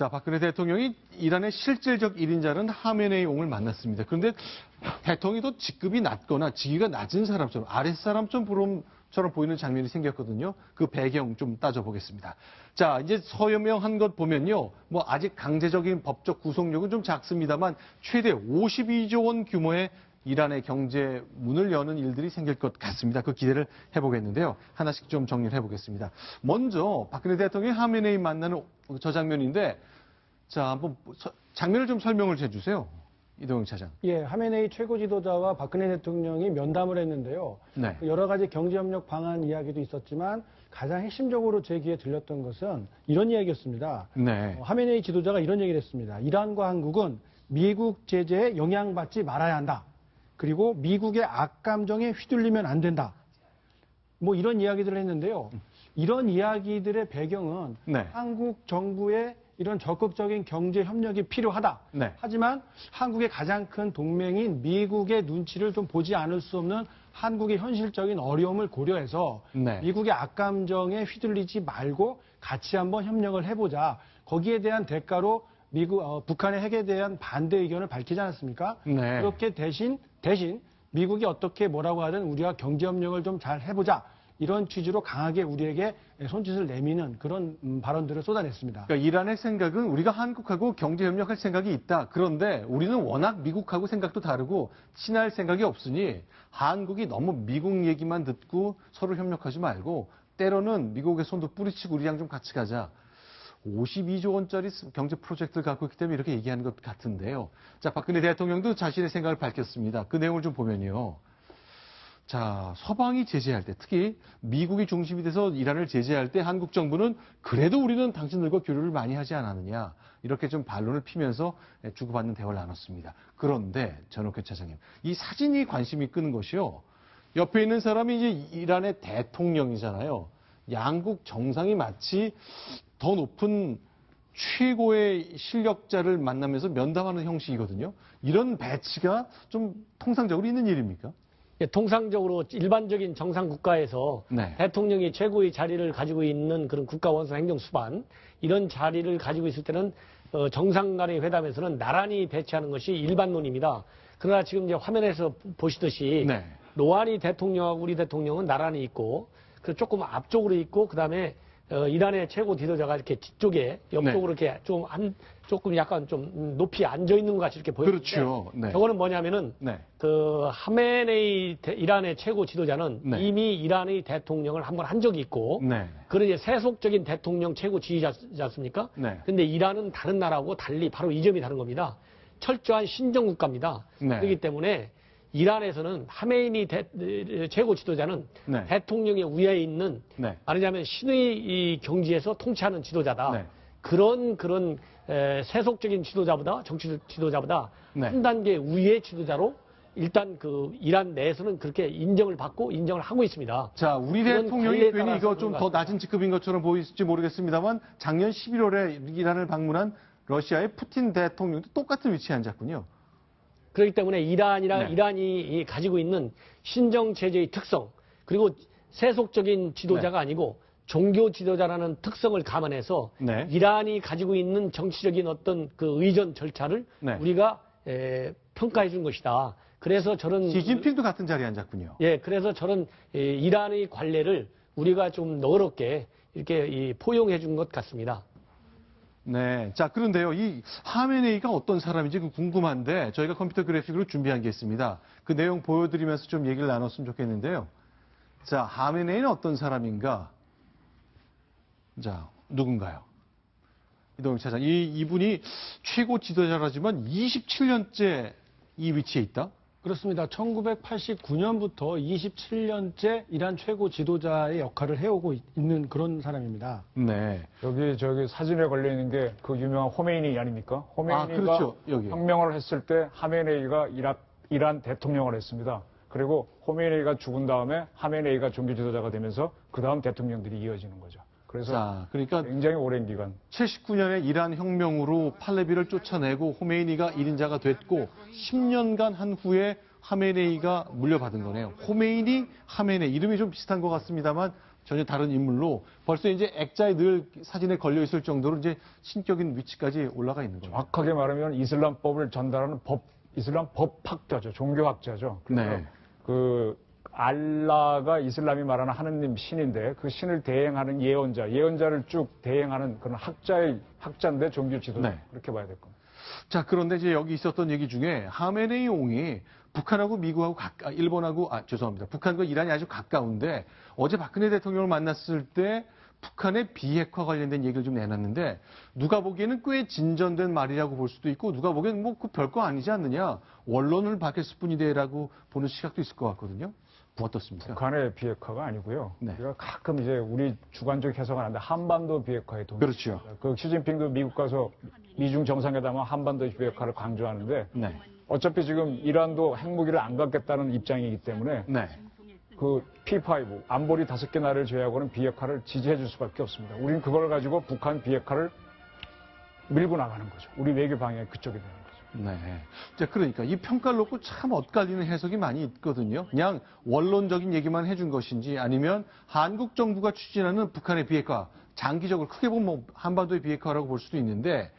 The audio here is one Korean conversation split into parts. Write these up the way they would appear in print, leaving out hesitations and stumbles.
자, 박근혜 대통령이 이란의 실질적 1인자는 하메네이옹을 만났습니다. 그런데 대통령이 더 직급이 낮거나 직위가 낮은 사람처럼 아랫사람처럼 보이는 장면이 생겼거든요. 그 배경 좀 따져보겠습니다. 자, 이제 서명한 것 보면요. 뭐 아직 강제적인 법적 구속력은 좀 작습니다만 최대 52조 원 규모의 이란의 경제 문을 여는 일들이 생길 것 같습니다. 그 기대를 해보겠는데요. 하나씩 좀 정리를 해보겠습니다. 먼저 박근혜 대통령이 하메네이 만나는 저 장면인데, 자, 한번 장면을 좀 설명을 해주세요. 이동영 차장. 예, 하메네이 최고 지도자와 박근혜 대통령이 면담을 했는데요. 네. 여러 가지 경제협력 방안 이야기도 있었지만 가장 핵심적으로 제 귀에 들렸던 것은 이런 이야기였습니다. 네. 하메네이 지도자가 이런 얘기를 했습니다. 이란과 한국은 미국 제재에 영향받지 말아야 한다. 그리고 미국의 악감정에 휘둘리면 안 된다. 뭐 이런 이야기들을 했는데요. 이런 이야기들의 배경은 네. 한국 정부의 이런 적극적인 경제 협력이 필요하다. 네. 하지만 한국의 가장 큰 동맹인 미국의 눈치를 좀 보지 않을 수 없는 한국의 현실적인 어려움을 고려해서 네. 미국의 악감정에 휘둘리지 말고 같이 한번 협력을 해보자. 거기에 대한 대가로 북한의 핵에 대한 반대 의견을 밝히지 않았습니까? 네. 그렇게 대신 미국이 어떻게 뭐라고 하든 우리가 경제 협력을 좀 잘 해보자. 이런 취지로 강하게 우리에게 손짓을 내미는 그런 발언들을 쏟아냈습니다. 그러니까 이란의 생각은 우리가 한국하고 경제 협력할 생각이 있다. 그런데 우리는 워낙 미국하고 생각도 다르고 친할 생각이 없으니 한국이 너무 미국 얘기만 듣고 서로 협력하지 말고 때로는 미국의 손도 뿌리치고 우리랑 좀 같이 가자. 52조 원짜리 경제 프로젝트를 갖고 있기 때문에 이렇게 얘기하는 것 같은데요. 자, 박근혜 대통령도 자신의 생각을 밝혔습니다. 그 내용을 좀 보면요. 자, 서방이 제재할 때, 특히 미국이 중심이 돼서 이란을 제재할 때 한국 정부는 그래도 우리는 당신들과 교류를 많이 하지 않았느냐. 이렇게 좀 반론을 피면서 주고받는 대화를 나눴습니다. 그런데 전옥회 차장님, 이 사진이 관심이 끄는 것이요. 옆에 있는 사람이 이제 이란의 대통령이잖아요. 양국 정상이 마치 더 높은 최고의 실력자를 만나면서 면담하는 형식이거든요. 이런 배치가 좀 통상적으로 있는 일입니까? 예, 통상적으로 일반적인 정상 국가에서 네. 대통령이 최고의 자리를 가지고 있는 그런 국가 원수 행정 수반 이런 자리를 가지고 있을 때는 정상 간의 회담에서는 나란히 배치하는 것이 일반론입니다. 그러나 지금 이제 화면에서 보시듯이 네. 로하니 대통령하고 우리 대통령은 나란히 있고 그 조금 앞쪽으로 있고 그다음에 이란의 최고 지도자가 이렇게 뒤쪽에 옆쪽으로 네. 이렇게 조금 약간 좀 높이 앉아 있는 것 같이 이렇게 보이는데 그렇죠. 네. 저거는 뭐냐면은 네. 그 하메네이 이란의 최고 지도자는 네. 이미 이란의 대통령을 한번 한 적이 있고 네. 그런 이제 세속적인 대통령 최고 지휘자지 않습니까? 네. 근데 이란은 다른 나라하고 달리 바로 이 점이 다른 겁니다. 철저한 신정 국가입니다. 네. 그렇기 때문에 이란에서는 하메니 최고 지도자는 네. 대통령의 위에 있는 네. 말하자면 신의 이 경지에서 통치하는 지도자다. 네. 그런 세속적인 지도자보다 정치 지도자보다 네. 한 단계 위의 지도자로 일단 그 이란 내에서는 그렇게 인정을 받고 인정을 하고 있습니다. 자, 우리 그런 대통령이 관례에 괜히 따라서 이거 좀 그런 더 낮은 직급인 것처럼 보일지 모르겠습니다만 작년 11월에 이란을 방문한 러시아의 푸틴 대통령도 똑같은 위치에 앉았군요. 그렇기 때문에 네. 이란이 가지고 있는 신정 체제의 특성 그리고 세속적인 지도자가 아니고 종교 지도자라는 특성을 감안해서 네. 이란이 가지고 있는 정치적인 어떤 그 의전 절차를 네. 우리가 평가해 준 것이다. 그래서 저런 시진핑도 같은 자리에 앉았군요. 예, 그래서 저런 이란의 관례를 우리가 좀 너그럽게 이렇게 포용해 준 것 같습니다. 네. 자, 그런데요, 이 하메네이가 어떤 사람인지 궁금한데 저희가 컴퓨터 그래픽으로 준비한 게 있습니다. 그 내용 보여드리면서 좀 얘기를 나눴으면 좋겠는데요. 자, 하메네이는 어떤 사람인가? 자, 누군가요? 이동영 차장. 이분이 최고 지도자라지만 27년째 이 위치에 있다? 그렇습니다. 1989년부터 27년째 이란 최고 지도자의 역할을 해오고 있는 그런 사람입니다. 네. 저기 사진에 걸려 있는 게 그 유명한 호메이니 아닙니까? 호메이니가 그렇죠. 여기. 혁명을 했을 때 하메네이가 이란 대통령을 했습니다. 그리고 호메이니가 죽은 다음에 하메네이가 종교 지도자가 되면서 그 다음 대통령들이 이어지는 거죠. 그래서 자, 그러니까 굉장히 오랜 기간. 79년에 이란 혁명으로 팔레비를 쫓아내고 호메이니가 1인자가 됐고 10년간 한 후에 하메네이가 물려받은 거네요. 호메이니, 하메네이 이름이 좀 비슷한 것 같습니다만 전혀 다른 인물로 벌써 이제 액자에 늘 사진에 걸려 있을 정도로 이제 신격인 위치까지 올라가 있는 거죠. 정확하게 말하면 이슬람법을 전달하는 이슬람 법학자죠. 종교학자죠. 그래서 네. 그 알라가 이슬람이 말하는 하느님 신인데 그 신을 대행하는 예언자를 쭉 대행하는 그런 학자인데 종교 지도자. 네. 그렇게 봐야 될 겁니다. 자, 그런데 이제 여기 있었던 얘기 중에 하메네이옹이 북한하고 미국하고 죄송합니다. 북한과 이란이 아주 가까운데 어제 박근혜 대통령을 만났을 때 북한의 비핵화 관련된 얘기를 좀 내놨는데 누가 보기에는 꽤 진전된 말이라고 볼 수도 있고 누가 보기에는 뭐 그 별거 아니지 않느냐. 원론을 밝혔을 뿐이다라고 보는 시각도 있을 것 같거든요. 어떻습니까? 북한의 비핵화가 아니고요. 네. 우리가 가끔 이제 우리 주관적 해석은 하는데 한반도 비핵화에 동의. 그렇죠. 그 시진핑도 미국 가서 미중 정상회담은 한반도 비핵화를 강조하는데 네. 어차피 지금 이란도 핵무기를 안 갖겠다는 입장이기 때문에 네. 그 P5 안보리 5개 나라를 제외하고는 비핵화를 지지해 줄 수밖에 없습니다. 우리는 그걸 가지고 북한 비핵화를 밀고 나가는 거죠. 우리 외교 방향이 그쪽이 되는 거죠. 네. 자, 그러니까 이 평가를 놓고 참 엇갈리는 해석이 많이 있거든요. 그냥 원론적인 얘기만 해준 것인지 아니면 한국 정부가 추진하는 북한의 비핵화, 장기적으로 크게 보면 뭐 한반도의 비핵화라고 볼 수도 있는데,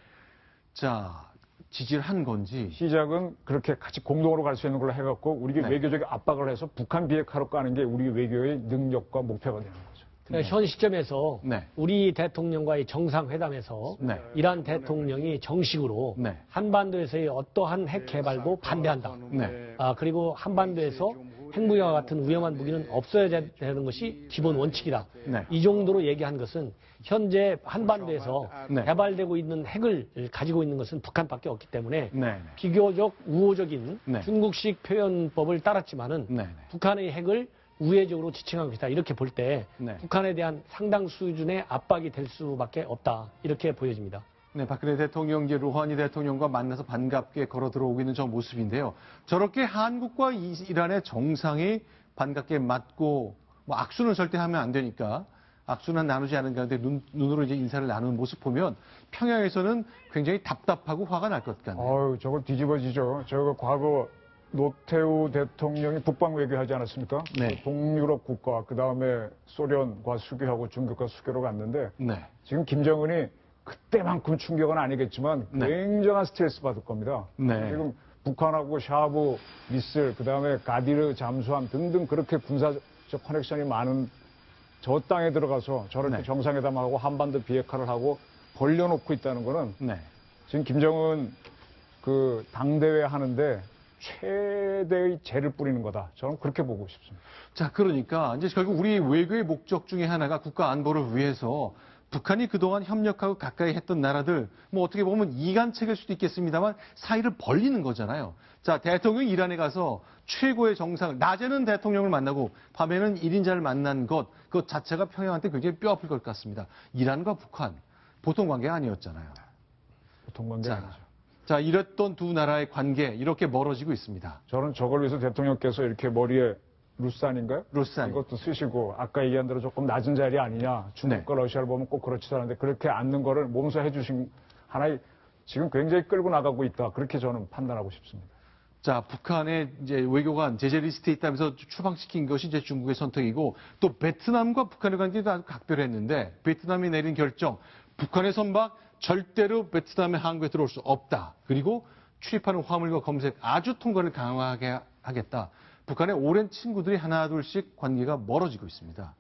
자, 지지를 한 건지. 시작은 그렇게 같이 공동으로 갈 수 있는 걸로 해갖고 우리가 네. 외교적 압박을 해서 북한 비핵화로 가는 게 우리 외교의 능력과 목표가 되는 거죠. 현 시점에서 네. 우리 대통령과의 정상회담에서 네. 이란 대통령이 정식으로 네. 한반도에서의 어떠한 핵 개발도 반대한다. 네. 그리고 한반도에서 핵무기와 같은 위험한 무기는 없어야 되는 것이 기본 원칙이다. 네. 이 정도로 얘기한 것은 현재 한반도에서 네. 개발되고 있는 핵을 가지고 있는 것은 북한밖에 없기 때문에 네. 비교적 우호적인 네. 중국식 표현법을 따랐지만은 네. 북한의 핵을 우회적으로 지칭하고 있다. 이렇게 볼 때 네. 북한에 대한 상당 수준의 압박이 될 수밖에 없다. 이렇게 보여집니다. 네, 박근혜 대통령, 이제 루하니 대통령과 만나서 반갑게 걸어 들어오고 있는 저 모습인데요. 저렇게 한국과 이란의 정상이 반갑게 맞고, 뭐 악수는 절대 하면 안 되니까, 악수는 나누지 않은 가운데 눈으로 이제 인사를 나누는 모습 보면 평양에서는 굉장히 답답하고 화가 날 것 같네요. 저거 뒤집어지죠. 저거 과거 노태우 대통령이 북방 외교하지 않았습니까? 네. 동유럽 국가, 그 다음에 소련과 수교하고 중국과 수교로 갔는데 네. 지금 김정은이 그때만큼 충격은 아니겠지만 네. 굉장한 스트레스 받을 겁니다. 네. 지금 북한하고 샤브 미슬, 그 다음에 가디르 잠수함 등등 그렇게 군사적 커넥션이 많은 저 땅에 들어가서 저렇게 네. 정상회담하고 한반도 비핵화를 하고 벌려놓고 있다는 거는 네. 지금 김정은 그 당대회 하는데 최대의 재를 뿌리는 거다. 저는 그렇게 보고 싶습니다. 자, 그러니까 이제 결국 우리 외교의 목적 중에 하나가 국가 안보를 위해서 북한이 그동안 협력하고 가까이 했던 나라들, 뭐 어떻게 보면 이간책일 수도 있겠습니다만 사이를 벌리는 거잖아요. 자, 대통령이 이란에 가서 최고의 정상, 낮에는 대통령을 만나고 밤에는 1인자를 만난 그것 자체가 평양한테 굉장히 뼈아플 것 같습니다. 이란과 북한, 보통 관계가 아니었잖아요. 보통 관계 자, 아니죠. 자, 이랬던 두 나라의 관계, 이렇게 멀어지고 있습니다. 저는 저걸 위해서 대통령께서 이렇게 머리에 루산인가요? 루산. 이것도 쓰시고 아까 얘기한 대로 조금 낮은 자리 아니냐. 중국과 러시아를 보면 꼭 그렇지도 않은데 그렇게 앉는 거를 몸소 해주신 하나의 지금 굉장히 끌고 나가고 있다. 그렇게 저는 판단하고 싶습니다. 자, 북한의 이제 외교관 제재 리스트에 있다면서 추방시킨 것이 이제 중국의 선택이고 또 베트남과 북한의 관계도 아주 각별했는데 베트남이 내린 결정, 북한의 선박 절대로 베트남의 항구에 들어올 수 없다. 그리고 출입하는 화물과 검색 아주 통관을 강화하게 하겠다. 북한의 오랜 친구들이 하나둘씩 관계가 멀어지고 있습니다.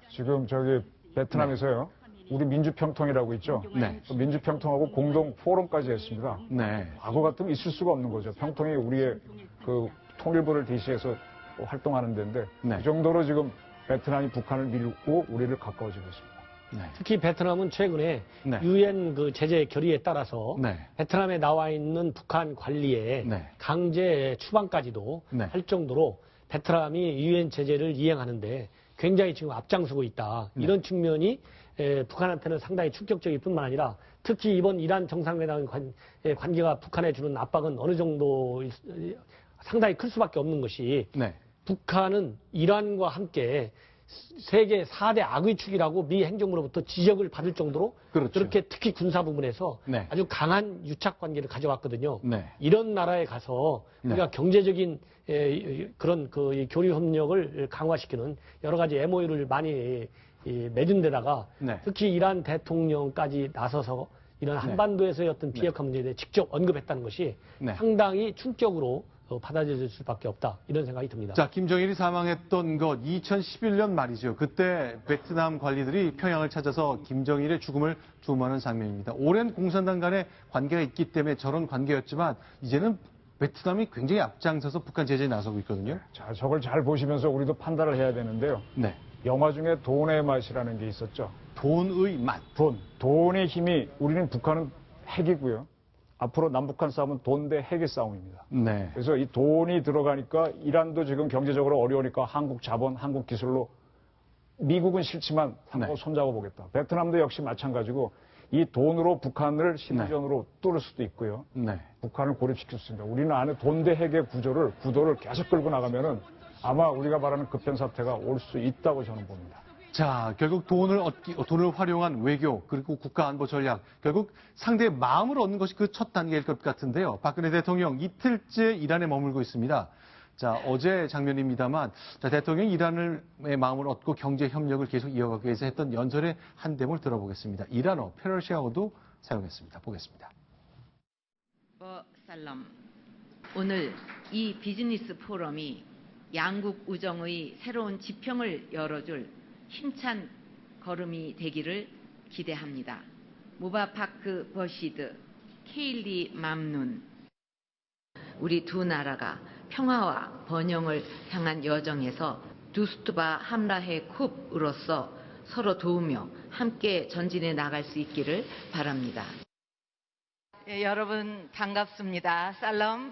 지금 저기 베트남에서요. 우리 민주평통이라고 있죠. 네. 그 민주평통하고 공동 포럼까지 했습니다. 네. 과거 같으면 있을 수가 없는 거죠. 평통이 우리의 그 통일부를 대시해서 활동하는 데인데 네. 그 정도로 지금 베트남이 북한을 밀고 우리를 가까워지고 있습니다. 네. 특히 베트남은 최근에 네. 유엔 그 제재 결의에 따라서 네. 베트남에 나와 있는 북한 관리에 네. 강제 추방까지도 네. 할 정도로 베트남이 유엔 제재를 이행하는데 굉장히 지금 앞장서고 있다. 네. 이런 측면이 북한한테는 상당히 충격적일 뿐만 아니라 특히 이번 이란 정상회담 관계가 북한에 주는 압박은 어느 정도 상당히 클 수밖에 없는 것이 네. 북한은 이란과 함께 세계 4대 악의 축이라고 미 행정부로부터 지적을 받을 정도로 그렇죠. 그렇게 특히 군사 부분에서 네. 아주 강한 유착 관계를 가져왔거든요. 네. 이런 나라에 가서 우리가 경제적인 그런 그 교류 협력을 강화시키는 여러 가지 MOU를 많이 맺은 데다가 네. 특히 이란 대통령까지 나서서 이런 한반도에서의 어떤 비핵화 문제에 대해 직접 언급했다는 것이 네. 상당히 충격으로 받아들여질 수밖에 없다. 이런 생각이 듭니다. 자, 김정일이 사망했던 것 2011년 말이죠. 그때 베트남 관리들이 평양을 찾아서 김정일의 죽음을 주문하는 장면입니다. 오랜 공산당 간의 관계가 있기 때문에 저런 관계였지만 이제는 베트남이 굉장히 앞장서서 북한 제재에 나서고 있거든요. 자, 저걸 잘 보시면서 우리도 판단을 해야 되는데요. 네. 영화 중에 돈의 맛이라는 게 있었죠. 돈의 맛. 돈의 힘이 우리는 북한은 핵이고요. 앞으로 남북한 싸움은 돈 대 핵의 싸움입니다. 네. 그래서 이 돈이 들어가니까 이란도 지금 경제적으로 어려우니까 한국 자본, 한국 기술로 미국은 싫지만 한번 네. 손잡아 보겠다. 베트남도 역시 마찬가지고 이 돈으로 북한을 심리전으로 뚫을 수도 있고요. 네. 북한을 고립시킬 수 있습니다. 우리는 안에 돈 대 핵의 구도를 계속 끌고 나가면은 아마 우리가 말하는 급변 사태가 올 수 있다고 저는 봅니다. 자, 결국 돈을 활용한 외교, 그리고 국가 안보 전략, 결국 상대의 마음을 얻는 것이 그 첫 단계일 것 같은데요. 박근혜 대통령 이틀째 이란에 머물고 있습니다. 자, 어제 장면입니다만, 자, 대통령이 이란의 마음을 얻고 경제 협력을 계속 이어가기 위해서 했던 연설의 한 대목을 들어보겠습니다. 이란어, 페르시아어도 사용했습니다. 보겠습니다. 살람. 오늘 이 비즈니스 포럼이 양국 우정의 새로운 지평을 열어줄 힘찬 걸음이 되기를 기대합니다. 무바파크 버시드, 케일리 맘눈. 우리 두 나라가 평화와 번영을 향한 여정에서 두스트바 함라해 쿱으로서 서로 도우며 함께 전진해 나갈 수 있기를 바랍니다. 예, 여러분 반갑습니다. 살럼.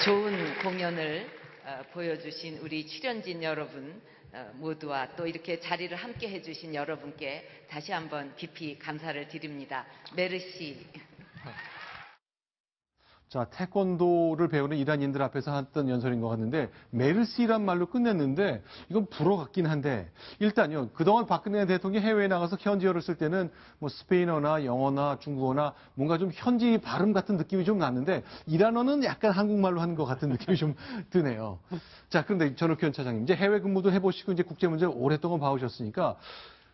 좋은 공연을 보여주신 우리 출연진 여러분 모두와 또 이렇게 자리를 함께 해주신 여러분께 다시 한번 깊이 감사를 드립니다. 메르시. 자, 태권도를 배우는 이란인들 앞에서 했던 연설인 것 같은데, 메르시란 말로 끝냈는데, 이건 불어 같긴 한데, 일단요, 그동안 박근혜 대통령이 해외에 나가서 현지어를 쓸 때는 뭐 스페인어나 영어나 중국어나 뭔가 좀 현지 발음 같은 느낌이 좀 났는데, 이란어는 약간 한국말로 하는 것 같은 느낌이 좀 드네요. 자, 그런데 전옥현 차장님, 이제 해외 근무도 해보시고, 이제 국제 문제를 오랫동안 봐오셨으니까,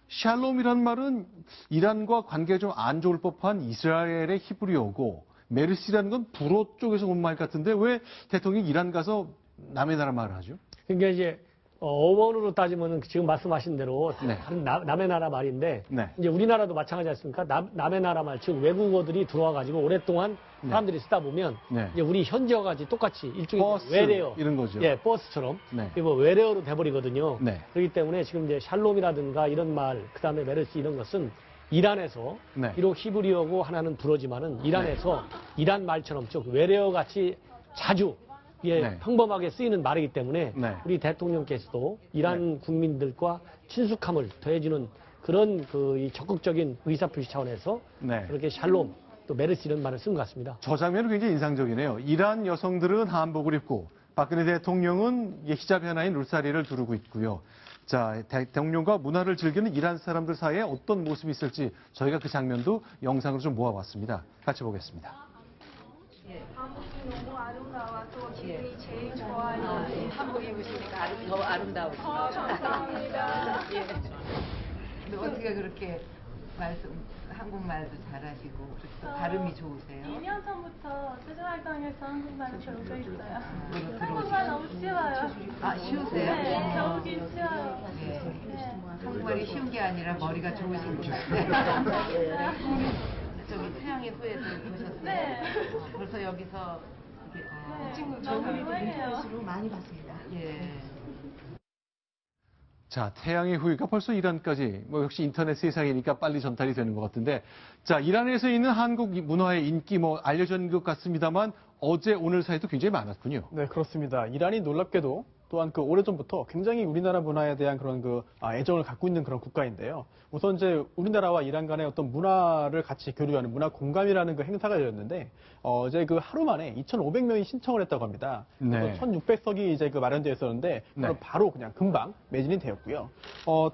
샬롬이란 말은 이란과 관계가 좀 안 좋을 법한 이스라엘의 히브리어고, 메르시라는 건 불어 쪽에서 온 말 같은데 왜 대통령이 이란 가서 남의 나라 말을 하죠? 그러니까 이제 어원으로 따지면 지금 말씀하신 대로 네. 다른 남의 나라 말인데 네. 이제 우리나라도 마찬가지 않습니까? 남의 나라 말, 즉 외국어들이 들어와 가지고 오랫동안 사람들이 쓰다 보면 네. 이제 우리 현지어 같이 똑같이 일종의 버스 외래어 이런 거죠. 예, 버스처럼 네. 이거 외래어로 돼버리거든요. 네. 그렇기 때문에 지금 이제 샬롬이라든가 이런 말, 그다음에 메르시 이런 것은 이란에서 네. 비록 히브리어고 하나는 불어지만은 이란에서 이란 말처럼 즉 외래어 같이 자주 예, 네. 평범하게 쓰이는 말이기 때문에 네. 우리 대통령께서도 이란 국민들과 친숙함을 더해주는 그런 이 적극적인 의사표시 차원에서 네. 그렇게 샬롬 또 메르시 이런 말을 쓴 것 같습니다. 저 장면은 굉장히 인상적이네요. 이란 여성들은 한복을 입고 박근혜 대통령은 히잡 하나인 룰사리를 두르고 있고요. 자, 대통령과 문화를 즐기는 이란 사람들 사이에 어떤 모습이 있을지 저희가 그 장면도 영상으로 좀 모아봤습니다. 같이 보겠습니다. 한복이 너무 아름다워서 기분이 제일 좋아요. 한복 입으시니까 더 아름다우시죠. 감사합니다. 예. 근데 어떻게 그렇게 한국말도 잘하시고 그렇게 또 발음이 좋으세요? 2년 전부터 수준활동에서 한국말을 배우고 있어요. 들어오시죠? 한국말 너무 쉬워요. 아, 쉬우세요? 네, 배우기 쉬워요. 예. 네. 한국말이 쉬운 게 아니라 머리가 좋으신 것 같아요. 저기 태양의 후예도 보셨어요? 네. 벌써 여기서 이게 네, 너무 유행해요. 많이 봤습니다. 예. 자, 태양의 후예가 벌써 이란까지, 뭐 역시 인터넷 세상이니까 빨리 전달이 되는 것 같은데, 자, 이란에서 있는 한국 문화의 인기 뭐 알려진 것 같습니다만, 어제 오늘 사이도 굉장히 많았군요. 네, 그렇습니다. 이란이 놀랍게도 또한 그 오래전부터 굉장히 우리나라 문화에 대한 그런 애정을 갖고 있는 그런 국가인데요. 우선 이제 우리나라와 이란 간의 어떤 문화를 같이 교류하는 문화 공감이라는 그 행사가 열렸는데, 이제 그 하루 만에 2,500명이 신청을 했다고 합니다. 네. 1,600석이 이제 그 마련되어 있었는데, 네. 바로 그냥 금방 매진이 되었고요.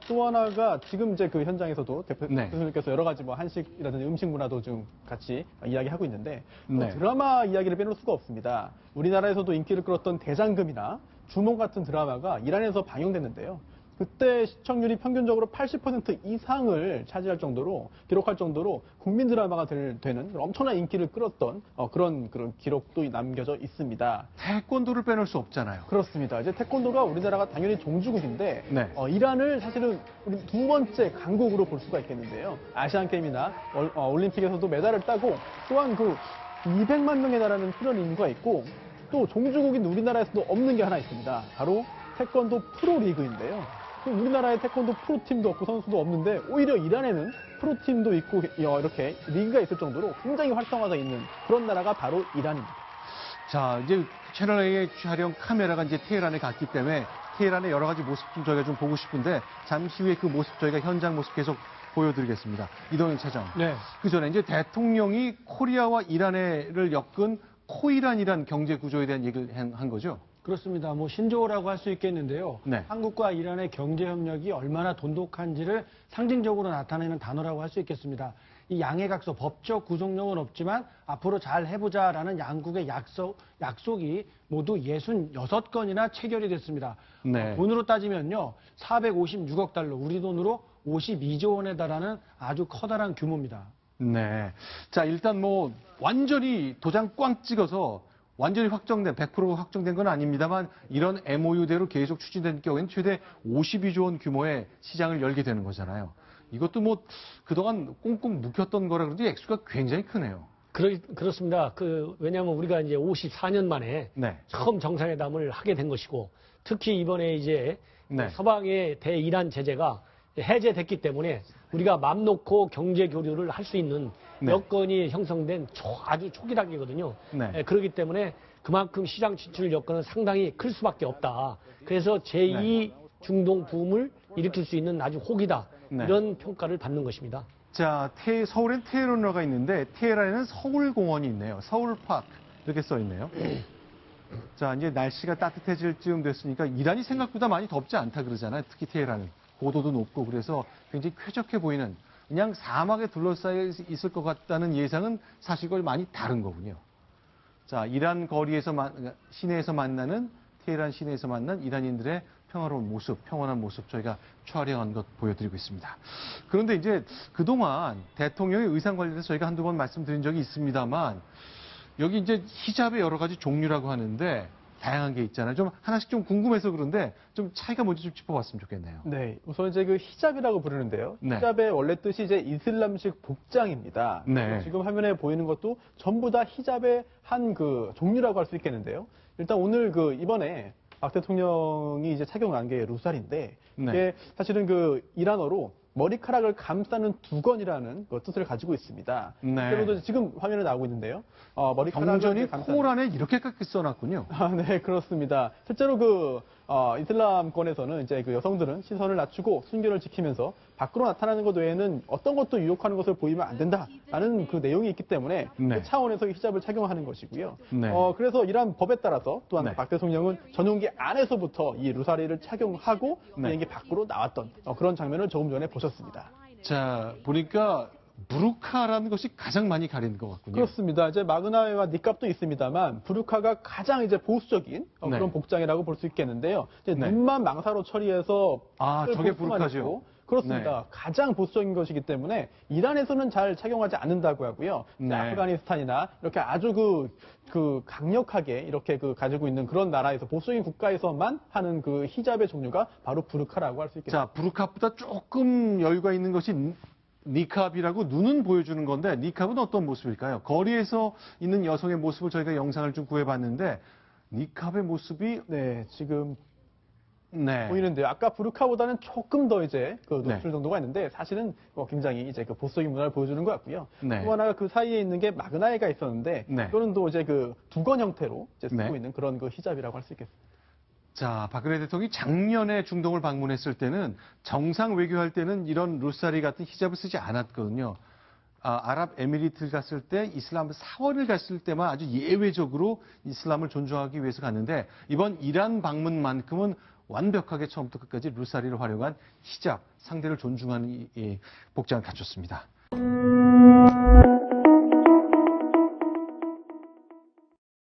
또 하나가 지금 이제 그 현장에서도 네. 교수님께서 여러 가지 뭐 한식이라든지 음식 문화도 좀 같이 이야기하고 있는데, 네. 드라마 이야기를 빼놓을 수가 없습니다. 우리나라에서도 인기를 끌었던 대장금이나 주몽 같은 드라마가 이란에서 방영됐는데요. 그때 시청률이 평균적으로 80% 이상을 차지할 정도로 기록할 정도로 국민 드라마가 되는 그런 엄청난 인기를 끌었던 그런 기록도 남겨져 있습니다. 태권도를 빼놓을 수 없잖아요. 그렇습니다. 이제 태권도가 우리나라가 당연히 종주국인데 네. 이란을 사실은 우리 두 번째 강국으로 볼 수가 있겠는데요. 아시안 게임이나 올림픽에서도 메달을 따고 또한 그 200만 명에 달하는 출연 인구가 있고 또 종주국인 우리나라에서도 없는 게 하나 있습니다. 바로 태권도 프로리그인데요. 우리나라에 태권도 프로팀도 없고 선수도 없는데 오히려 이란에는 프로팀도 있고 이렇게 리그가 있을 정도로 굉장히 활성화가 있는 그런 나라가 바로 이란입니다. 자, 이제 채널A의 촬영 카메라가 이제 테헤란에 갔기 때문에 테헤란의 여러 가지 모습 좀 저희가 좀 보고 싶은데 잠시 후에 그 모습 저희가 현장 모습 계속 보여드리겠습니다. 이동현 차장. 네. 그 전에 이제 대통령이 코리아와 이란을 엮은 코이란이란 경제 구조에 대한 얘기를 한 거죠. 그렇습니다. 뭐 신조어라고 할 수 있겠는데요. 네. 한국과 이란의 경제 협력이 얼마나 돈독한지를 상징적으로 나타내는 단어라고 할 수 있겠습니다. 이 양해각서 법적 구속력은 없지만 앞으로 잘 해보자라는 양국의 약속이 모두 66건이나 체결이 됐습니다. 네. 돈으로 따지면요. 456억 달러, 우리 돈으로 52조 원에 달하는 아주 커다란 규모입니다. 네. 자, 일단 뭐 완전히 도장 꽝 찍어서 완전히 확정된 100% 확정된 건 아닙니다만 이런 MOU대로 계속 추진된 경우에는 최대 52조 원 규모의 시장을 열게 되는 거잖아요. 이것도 뭐 그동안 꽁꽁 묵혔던 거라 그런지 액수가 굉장히 크네요. 그렇습니다. 왜냐하면 우리가 이제 54년 만에 네. 처음 정상회담을 하게 된 것이고 특히 이번에 이제 네. 서방의 대이란 제재가 해제됐기 때문에 우리가 맘 놓고 경제 교류를 할 수 있는 네. 여건이 형성된 아주 초기 단계거든요. 네. 그렇기 때문에 그만큼 시장 진출 여건은 상당히 클 수밖에 없다. 그래서 제2 중동 붐을 일으킬 수 있는 아주 혹이다. 네. 이런 평가를 받는 것입니다. 자, 서울엔 테헤란로가 있는데 테헤란에는 서울공원이 있네요. 서울파크 이렇게 써 있네요. 자, 이제 날씨가 따뜻해질 즈음 됐으니까 이란이 생각보다 많이 덥지 않다 그러잖아요. 특히 테헤란은 고도도 높고 그래서 굉장히 쾌적해 보이는 그냥 사막에 둘러싸여 있을 것 같다는 예상은 사실과 많이 다른 거군요. 자, 이란 거리에서 시내에서 만나는 테헤란 시내에서 만난 이란인들의 평화로운 모습, 평온한 모습 저희가 촬영한 것 보여드리고 있습니다. 그런데 이제 그동안 대통령의 의상 관련해서 저희가 한두 번 말씀드린 적이 있습니다만 여기 이제 히잡의 여러 가지 종류라고 하는데 다양한 게 있잖아요. 좀 하나씩 좀 궁금해서 그런데 좀 차이가 뭔지 좀 짚어봤으면 좋겠네요. 네, 우선 이제 그 히잡이라고 부르는데요. 네. 히잡의 원래 뜻이 이제 이슬람식 복장입니다. 네. 지금 화면에 보이는 것도 전부 다 히잡의 한 그 종류라고 할 수 있겠는데요. 일단 오늘 이번에 박 대통령이 이제 착용한 게 루살인데 네. 이게 사실은 그 이란어로 머리카락을 감싸는 두건이라는 그 뜻을 가지고 있습니다. 네. 실제로도 지금 화면에 나오고 있는데요. 머리카락을 경전이 감싸는- 코란에 이렇게까지 써놨군요. 아, 네, 그렇습니다. 실제로 이슬람권에서는 이제 그 여성들은 시선을 낮추고 순결을 지키면서 밖으로 나타나는 것 외에는 어떤 것도 유혹하는 것을 보이면 안 된다라는 그 내용이 있기 때문에 네. 그 차원에서 히잡을 착용하는 것이고요. 네. 그래서 이란 법에 따라서 또한 네. 박 대통령은 전용기 안에서부터 이 루사리를 착용하고 네. 비행기 밖으로 나왔던 그런 장면을 조금 전에 보셨습니다. 자, 보니까 부르카라는 것이 가장 많이 가리는 것 같군요. 그렇습니다. 이제 마그나웨와 니캅도 있습니다만 부르카가 가장 이제 보수적인 네. 그런 복장이라고 볼 수 있겠는데요. 이제 네. 눈만 망사로 처리해서 아, 뿔 저게 복숭아 부르카죠. 입고 그렇습니다. 네. 가장 보수적인 것이기 때문에 이란에서는 잘 착용하지 않는다고 하고요. 이제 네. 아프가니스탄이나 이렇게 아주 강력하게 이렇게 가지고 있는 그런 나라에서 보수적인 국가에서만 하는 그 히잡의 종류가 바로 부르카라고 할 수 있겠습니다. 자, 부르카보다 조금 여유가 있는 것이 니캅이라고 눈은 보여주는 건데 니캅은 어떤 모습일까요? 거리에서 있는 여성의 모습을 저희가 영상을 좀 구해봤는데 니캅의 모습이 네, 지금 네. 보이는데요. 아까 부르카보다는 조금 더 이제 네. 노출 정도가 있는데 사실은 굉장히 이제 보수적인 문화를 보여주는 것 같고요. 네. 또 하나가 그 사이에 있는 게 마그나이가 있었는데 네. 이거는 또 이제 두건 형태로 이제 쓰고 네. 있는 그런 히잡이라고 할 수 있겠습니다. 자, 박근혜 대통령이 작년에 중동을 방문했을 때는 정상 외교할 때는 이런 루사리 같은 히잡을 쓰지 않았거든요. 아랍에미리트 갔을 때 이슬람 사원을 갔을 때만 아주 예외적으로 이슬람을 존중하기 위해서 갔는데 이번 이란 방문만큼은 완벽하게 처음부터 끝까지 루사리를 활용한 히잡, 상대를 존중하는 이 복장을 갖췄습니다.